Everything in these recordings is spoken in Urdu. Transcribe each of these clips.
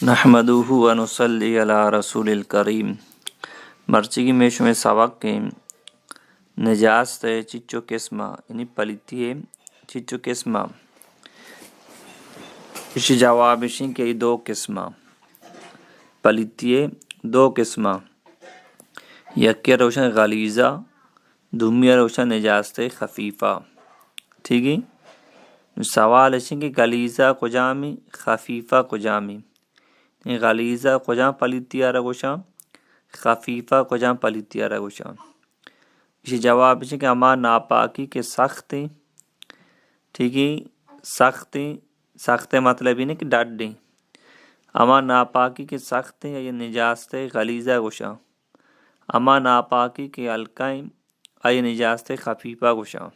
نحمدہ و نصلی علی رسول الکریم مرچی میں شمع سبق کے نجاست چچو قسمہ یعنی پلیتی چچو قسمہ اسی جواب اشیں کہ دو قسمہ پلیتی دو قسمہ یکیہ روشن غلیظہ دومیہ روشن نجاست خفیفہ ٹھیک ہے سوال اشیں کہ غلیظہ کجامی خفیفہ کجامی غلیظہ کجا پلیتی رگوشا خفیفہ کجا پلیتی رگوشا اسی جواب ہے کہ اما ناپاکی کے سخت ٹھیک ہے سخت مطلب نہیں کہ ڈاڈی اما ناپاکی کے سخت یا نجاست غلیظہ گوشا اما ناپاکی کے القائم یا نجاست خفیفہ گوشا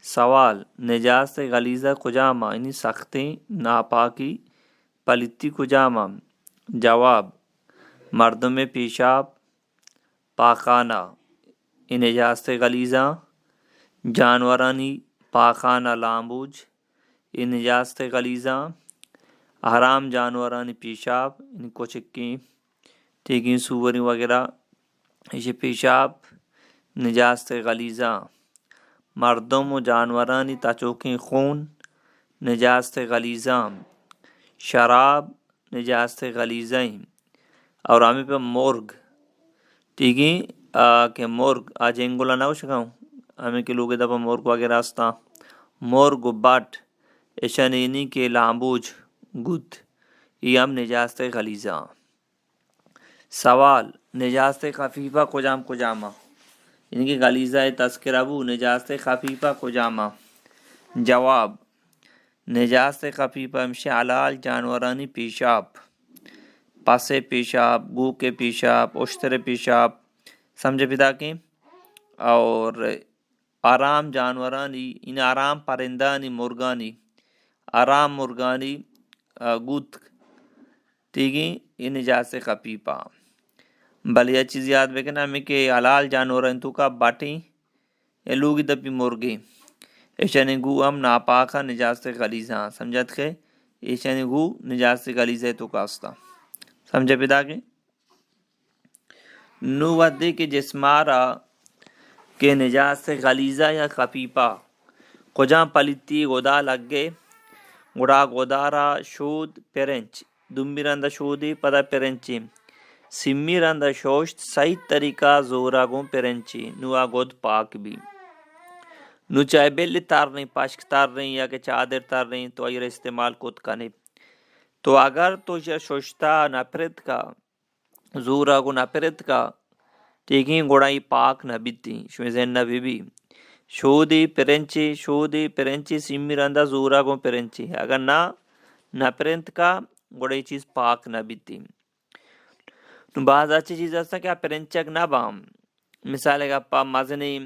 سوال نجاست غلیظہ کجاما یعنی سخت ناپاکی پلیتی کجاما جواب مردوں میں پیشاب پاخانہ یہ نجاست غلیظہ جانورانی پاخانہ لامبوج یہ نجاست غلیظہ حرام جانورانی پیشاب یعنی کوچکی ٹھیک ہے سوری وغیرہ یہ پیشاب نجاست غلیظہ مردوں و جانورانی تچوکی خون نجاست غلیظہ شراب نجاست غلیظہ اور ہمیں پہ مرغ ٹھیک ہے کہ مرغ آج انگولا نہ ہو سکاؤں ہمیں کہ لوگ دفعہ مرغ وغیرہ استا مرغ بٹ اشنینی کے لامبوج گت یہ ہم نجاست غلیظہ سوال نجاست خفیفہ کجاما ان کی غلیظہ تذکرہ بو نجاست خفیفہ کجاما جواب نجاست خفیفہ ہمشہ حلال جانورانی پیشاب پاسے پیشاب گو کے پیشاب اشتر پیشاب سمجھے پتا کی اور آرام جانورانی ان آرام پرندانی مرغانی آرام مرغانی گوت ٹھیک ہے یہ نجاست خفیفہ بل یہ چیز یاد بکنا ہمیں کہ حلال جانوران تو کا باٹی یہ لوگی دپی مرغی ایشانی گو ہم ناپاکا نجاست غلیظہ سمجھت کے ایشانی گو نجاست غلیظہ تو کاستا سمجھے پیدا کے نو ودے کے جسمارا کے نجاست غلیظہ یا خفیفہ کجا پلیتی گودا لگے گوڑا گودارا شود پرنچ دمی رندہ شودی پدا پرنچی سمی رندہ شوشت صحیح طریقہ زورا گون پرنچی نوا گود پاک بھی نو چاہے بیلی تار رہی پاشک تار رہی یا کہ چادر تار رہی تو یہ استعمال کت کنے تو اگر تو یہ شوشتا نپرت کا زورا گو نپرت کا ٹھیک ہے گوڑائی پاک نہ بیتی شویزین نہ بی شودی پرنچی سمی رندہ زورا گو پرنچی اگر نہ پرنت کا گوڑائی چیز پاک نہ بیتی بعض اچھی چیز ایسا کہ پرنچک نہ بام مثال ہے پا مزنی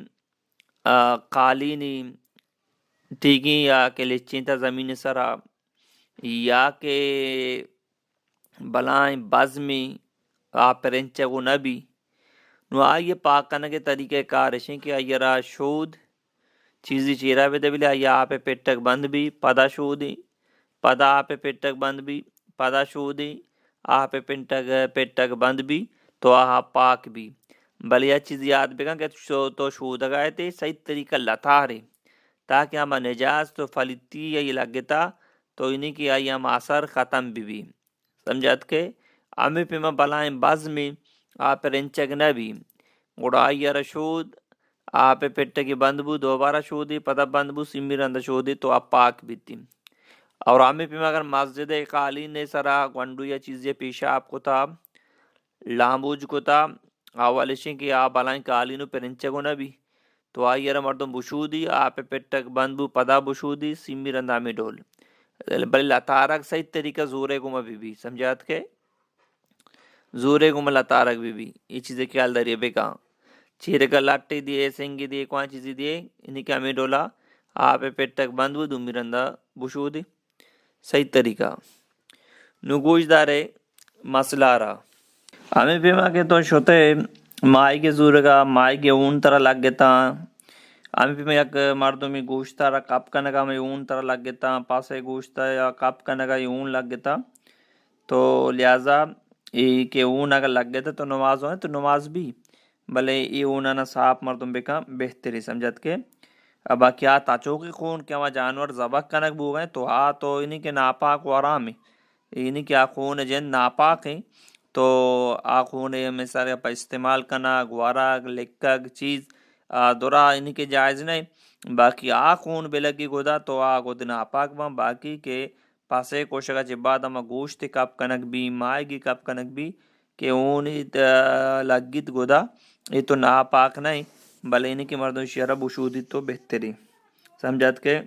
قالینی ٹھیک ہے یا کہ لچینتا زمین سرا یا کہ بلائیں بزمی پرنچگو نبی نو آئیے پاک کرنے کے طریقہ کارشیں کہ آئیے را شود چیزی چیرہ بے دبیلے آئیے آپ پیٹک بند بھی پدا شودی پدا آپ پیٹک بند بھی پدا شودی آپ پیٹک بند بھی تو آہا پاک بھی بلی یہ چیز یاد بگا کہ تو شود گئے تھے صحیح طریقہ لتا رہے تاکہ ہم نجاز تو فلیتی یا یہ لگتا تو انہیں کی آئی ہم اثر ختم بھی سمجھت کے ہمیں پہ میں بلائیں باز میں آپ رنچک نہ بھی گوڑا آئی رشود آپ پیٹکی بند بو دوبارہ شودی پتہ بند بو سمی رند شودی تو آپ پاک بیتی اور ہمیں پہ اگر مسجد قالین نے سرا گونڈو یا چیزیں پیشاب کو تھا لامبوج کو تھا اولشیں کہ آپ بلائیں قالینو پرنچگو نہ بھی تو آئی مردم بشودی آپ پیٹک بند بو پدا بشودی سمی رندہ میں ڈول بلی لطارک صحیح طریقہ زورے گم بھی سمجھات کے زورے گم لطارک بھی یہ چیزیں خیال داریے بے کہاں چیرے کا لٹی دیے سنگی دیے کوئی چیزی دیے انہیں کہ ہمیں ڈولا آپ پیٹک بند بو دمی رندہ بشودی صحیح طریقہ نگوش دارے مسئلہ رہا ہمیں پیما کہ تو شوتے مائی کے زور کا مائی کے اون طرح لگ گتا ہمیں پیما یک مردوں میں گوشتا رہا کپ کنگا میں اون طرح لگ گتا پاسے گوشتا یا کپ کنگا اون لگ گتا تو لہٰذا یہ کہ اون اگر لگ گیا تھا تو نماز ہوئے تو نماز بھی بھلے یہ اون نہ صاف مردم بکا بہتری سمجھت کے اب کیا تاچو کی خون کیا وہاں جانور ذبح کنک بو گئے تو تو انہیں کے ناپاک و آرام ہے انہیں کیا خون جن ناپاک ہیں تو خون مثال پر استعمال کرنا گوارا لکگ چیز درا انہیں کے جائز نہیں باقی خون بلگی گودا تو گود ناپاک بم باقی کے پاسے کوشگا جباد اما گوشت کپ کنک بھی مائے گی کپ کنک بھی کہ اون لگت گودا یہ تو ناپاک نہیں بلے انہیں کے مردوں شرب وشودی تو بہتری سمجھت کے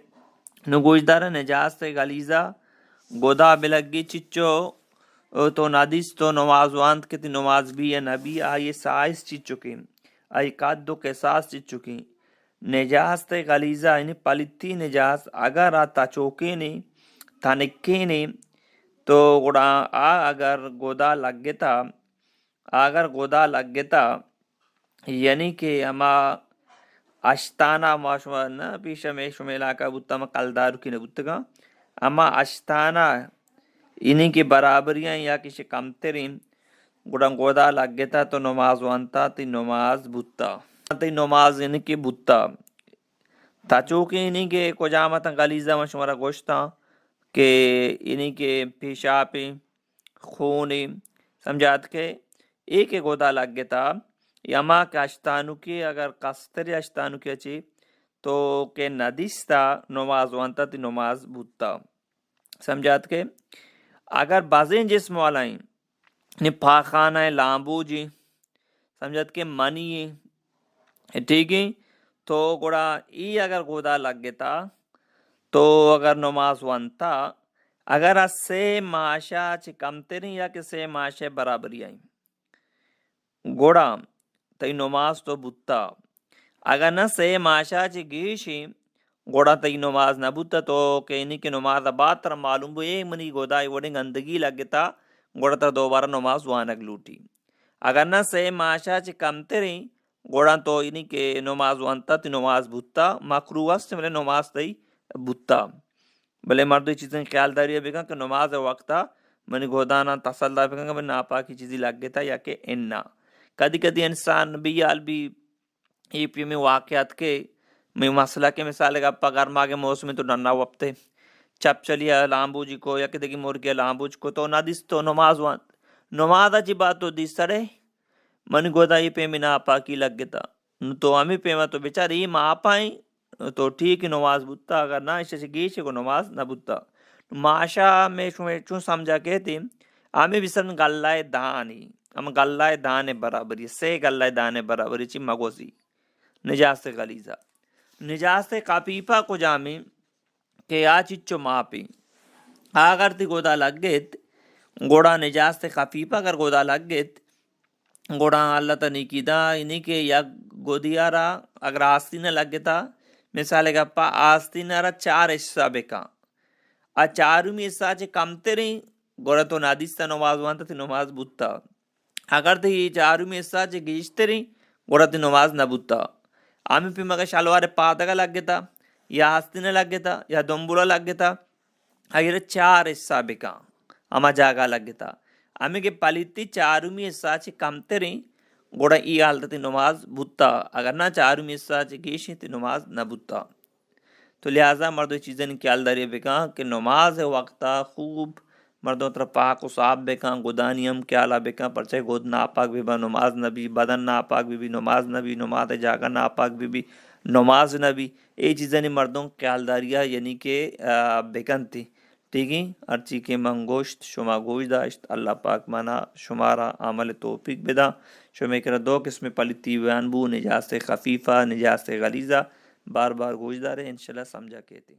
نگوشدار نجاست غلیظہ گودا بلگی چچو تو نادیس تو نماز وانت کے نماز بھی یا نبی آئیے سائز چیز چکی آئی قد کے ساس چیز چکی نجاست غلیظہ یعنی پلتی نجاست اگر آتا چوکے نہیں تھانکے نہیں تو گوڑا اگر گودا لگ گتا یعنی کہ اما اشتانہ معاشمہ نا پیشہ میں شمیلہ کا بتا ما قلدار کی نبتگا اما اشتانہ انہیں کی برابریاں یا کسی کمترین گودا لگ گتا تو نماز وانتا تی نماز بتا تی نماز انہیں کی بتا تاچوکی انہیں کے کجامتا غلیظہ مشمرہ گوشتا کہ انہیں کے پیشاب خون سمجھات کے ایک گودا لگ گتا یما کے اشتانو کی اگر قستر اشتانو کی اچھی تو کہ ندیستا نماز وانتا تی نماز بوتا سمجھات کے اگر بازیں جسم والائیں یعنی پاخانہ لامبو جی سمجھات کے منی ٹھیک ہے تو گوڑا ای اگر گودا لگ گتا تو اگر نماز وانتا اگر سے معاشا چی کمتری یا کہ سے معاشے برابری آئیں گوڑا تی نماز تو بوتا اگر نہ سے معاشا چی گیشی گوڑا تی نماز نہ بوتا تو کہ انہی کے نماز بات تر معلوم بو ایک منی گودا وڑنگ اندگی لگتا گوڑا تا دوبارہ نماز وانگ لوٹی اگر نہ سے معاشا چی کمتری گوڑا تو انہی کے نماز وانتا تی نماز بوتا مکروہ سے ملے نماز تی بوتا بلے مردوی چیزیں خیال داری بگا کہ نماز وقتا منی گودانا تسلح بگا کہ منی ناپاکی چیزی لگ گتا یا کہ اننا کدی کدی انسان بیال بھی ای پی میں واقعات کے میں مسئلہ کے مثال ہے کہ گرما کے موسم میں تو ننا وقتے چپ چلیا لامبو جی کو یا کہ دیکھی مرگیا لامبو جی کو تو نہ دیس تو نماز وانت نماز اچھی بات تو دیس سڑے منی گودا ای پی میں ناپاکی لگ گتا تو ہمیں پیما تو بیچار ای ماں پائیں تو ٹھیک نماز بوتا اگر نہ اسے گیشے کو نماز نہ بوتا معاشا میں چون سمجھا کہتے ہمیں بسرن گلائے دانی ہم گلائے دانے برابری سے گلائے دانے برابری چی مگوزی نجاست غلیظہ نجاست قپیپا کو جامیں کہ چچو ماپی اگر تی گودا لگ گیت گوڑا نجاست خفیفہ اگر گودا لگ گیت گوڑا اللہ تا نیکی دا انہی کے یا گودیارا اگر آستینہ لگ گیتا مثال کا پا آستینہ را 4 حصہ بکا چارمی حصہ چے کمترین گوڑا تو نادیستا نماز وانتا تی نماز بوتا اگر تی چارمی حصہ چے گیشتری گوڑا تی نماز نہ بوتا آمی پی مگا شلوار پادگا لگ گیتا یا آستینہ لگ گیتا یا دنبولا لگ گیتا اگر 4 حصہ بکا اما جاگا لگ گیتا آمی کے پلیتی چارمی حصہ چے کمترین گوڑا ای حالت تی نماز بوتا اگر نہ چارمی حصہ چے گیشی تی نماز نہ بوتا تو لہٰذا مردو چیزیں خیال داری بکا کہ نماز وقتا خوب مردوں طرف پاک و صاف بکا گدانیم کیالا بکا پرچے گود ناپاک بھی با نماز نبی بدن ناپاک بھی نماز نبی نماز جاگا ناپاک بھی نماز نبی یہ چیزیں مردوں خیال داریا یعنی کہ بکن تھی ٹھیک ہے ارچی کے منگوشت شما گوش داشت اللہ پاک مانا شمارا عمل توفیق بدا شما کرا 2 قسم پلیتی بیان بو نجاست خفیفہ نجاست غلیظہ بار بار گوش دارے انشاءاللہ سمجھا کہتے